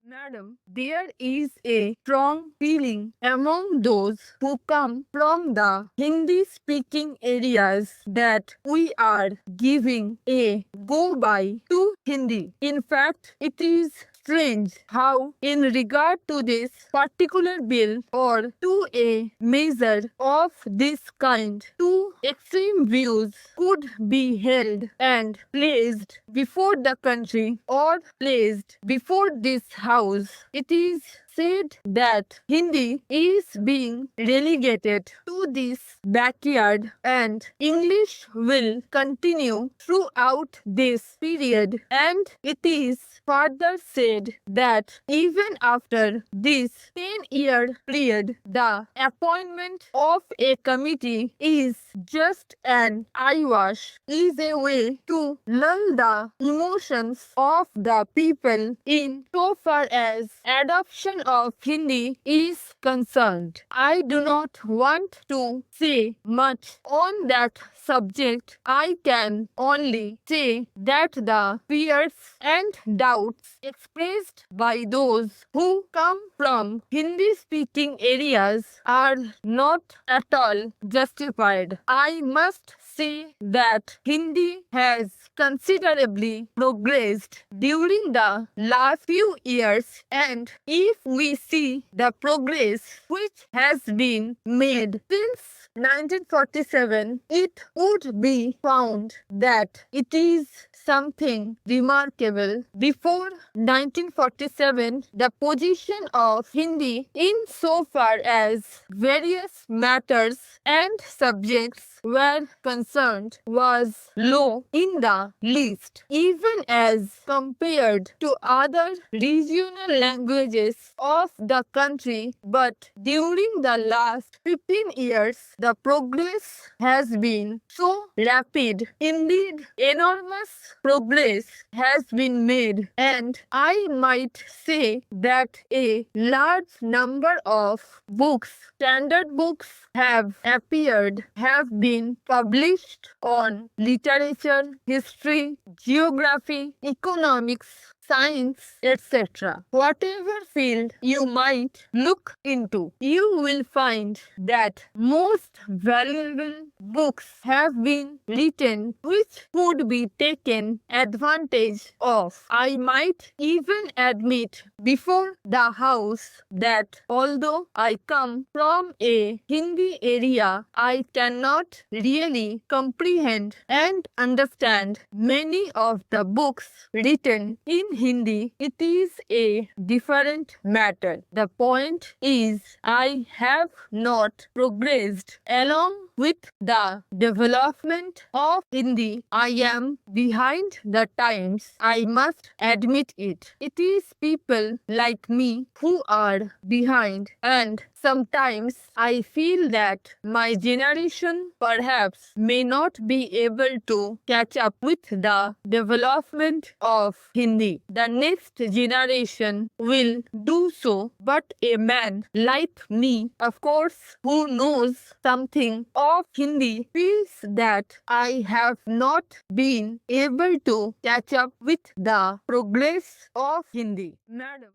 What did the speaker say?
Madam, there is a strong feeling among those who come from the Hindi speaking areas that we are giving a go by to Hindi. In fact, it is strange how, in regard to this particular bill or to a measure of this kind, two extreme views could be held and placed before the country or placed before this house. It is said that Hindi is being relegated to this backyard and English will continue throughout this period, and it is further said that even after this 10-year period, the appointment of a committee is just an eyewash, is a way to lull the emotions of the people in so far as adoption of Hindi is concerned. I do not want to say much on that subject. I can only say that the fears and doubts expressed by those who come from Hindi speaking areas are not at all justified. I must say that Hindi has considerably progressed during the last few years, and if we see the progress which has been made since 1947, it would be found that it is something remarkable. Before 1947, the position of Hindi in so far as various matters and subjects were concerned was low in the least, even as compared to other regional languages of the country. But during the last 15 years, the progress has been so rapid. Indeed, enormous progress has been made, and I might say that a large number of books, standard books, have appeared, have been published on literature, history, geography, economics, science, etc. Whatever field you might look into, you will find that most valuable books have been written which could be taken advantage of. I might even admit before the house that although I come from a Hindi area, I cannot really comprehend and understand many of the books written in Hindi. It is a different matter. The point is, I have not progressed along with the development of Hindi. I am behind the times. I must admit it. It is people like me who are behind, and sometimes I feel that my generation perhaps may not be able to catch up with the development of Hindi. The next generation will do so, but a man like me, of course, who knows something of Hindi, feels that I have not been able to catch up with the progress of Hindi. Madam.